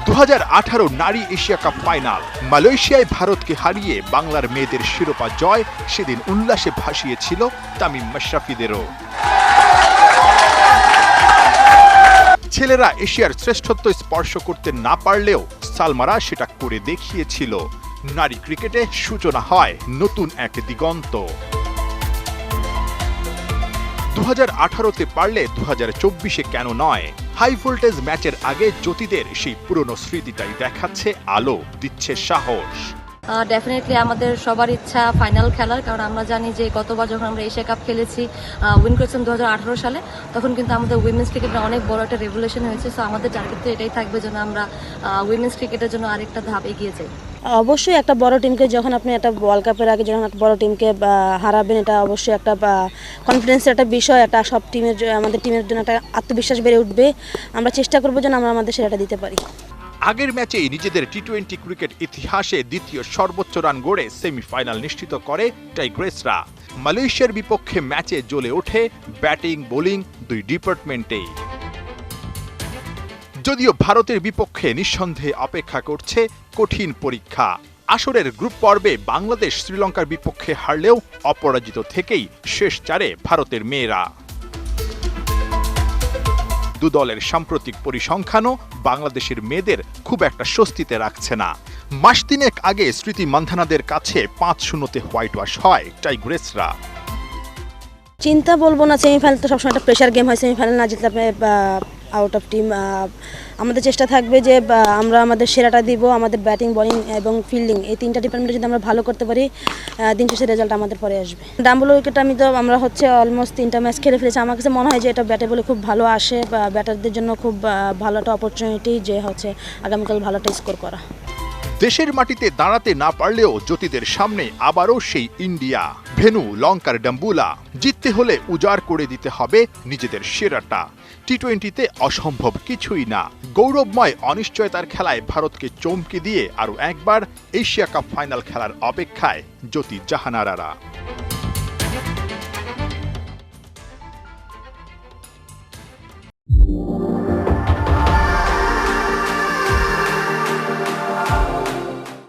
2018 নারী Asia cup final, মালয়েশিয়ায় ভারতকে হারিয়ে বাংলার মেয়েদের শিরোপা জয় সেদিন উল্লাসে ভাসিয়েছিল তামিম মাশরাফিদেরও। ছেলেরা এশিয়ার শ্রেষ্ঠত্ব স্পর্শ করতে না পারলেও সালমারা সেটা করে দেখিয়েছিল। নারী ক্রিকেটে সূচনা হয় নতুন এক দিগন্ত। 2018-তে পারলে 2024-এ কেন নয়? হাই ভোল্টেজ ম্যাচের আগে জ্যোতিদের সেই পুরনো স্মৃতিটাই দেখাচ্ছে আলো, দিচ্ছে সাহস। ডেফিনেটলি আমাদের সবার ইচ্ছা ফাইনাল খেলার, কারণ আমরা জানি যে গতবার যখন আমরা এশিয়া কাপ খেলেছি উইন করেছিলাম 2018 সালে, তখন কিন্তু আমাদের উইমেন্স ক্রিকেটের অনেক বড় একটা রেভলিউশন হয়েছে। সো আমাদের টার্গেট তো এটাই থাকবে যেন আমরা উইমেন্স ক্রিকেটের জন্য আরেকটা ধাপ এগিয়ে যাই। অবশ্যই একটা বড় টিমকে যখন আপনি একটা ওয়ার্ল্ড কাপের আগে যখন একটা বড় টিমকে হারাবেন, এটা অবশ্যই একটা কনফিডেন্সের একটা বিষয়, একটা সব টিমের আমাদের টিমের জন্য একটা আত্মবিশ্বাস বেড়ে উঠবে। আমরা চেষ্টা করবো যেন আমরা আমাদের সেরাটা দিতে পারি। আগের ম্যাচেই নিজেদের টি-20 ক্রিকেট ইতিহাসে দ্বিতীয় সর্বোচ্চ রান গড়ে সেমিফাইনাল নিশ্চিত করে টাইগ্রেসরা। মালয়েশিয়ার বিপক্ষে ম্যাচে জ্বলে ওঠে ব্যাটিং বোলিং দুই ডিপার্টমেন্টেই। যদিও ভারতের বিপক্ষে নিঃসন্দেহে অপেক্ষা করছে কঠিন পরীক্ষা। আসরের গ্রুপ পর্বে বাংলাদেশ শ্রীলঙ্কার বিপক্ষে হারলেও অপরাজিত থেকেই শেষ চারে ভারতের মেয়েরা। দু দলের সাম্প্রতিক পরিসংখ্যানও বাংলাদেশের মেয়েদের খুব একটা স্বস্তিতে রাখছে না। মাস তিনেক আগে স্মৃতি মান্ধানাদের কাছে 5-0-তে হোয়াইট ওয়াশ হয় টাইগ্রেসরা। চিন্তা বলবো না, সেমিফাইনাল তো সবসময় একটা প্রেশার গেম হয়। সেমিফাইনাল না জিতলে আপনি আউট অফ টিম। আমাদের চেষ্টা থাকবে যে আমরা আমাদের সেরাটা দিব। আমাদের ব্যাটিং, বোলিং এবং ফিল্ডিং এই তিনটা ডিপার্টমেন্টে যদি আমরা ভালো করতে পারি, দিন শেষে রেজাল্ট আমাদের পরে আসবে। ডাম্বল উইকেট আমরা অলমোস্ট 3টা ম্যাচ খেলে ফেলেছি। আমার কাছে মনে হয় যে এটা ব্যাটে বলে খুব ভালো আসে, ব্যাটারদের জন্য খুব ভালো একটা অপরচুনিটি যে আগামীকাল ভালো একটা স্কোর করা। দেশের মাটিতে দাঁড়াতে না পারলেও জ্যোতিদের সামনে আবারও সেই ইন্ডিয়া। ভেন্যু লঙ্কার ডাম্বুলা। জিততে হলে উজাড় করে দিতে হবে নিজেদের সেরাটা। টি-20-তে অসম্ভব কিছুই না। গৌরবময় অনিশ্চয়তার খেলায় ভারতকে চমকে দিয়ে আরও একবার এশিয়া কাপ ফাইনাল খেলার অপেক্ষায় জ্যোতি জাহানারারা।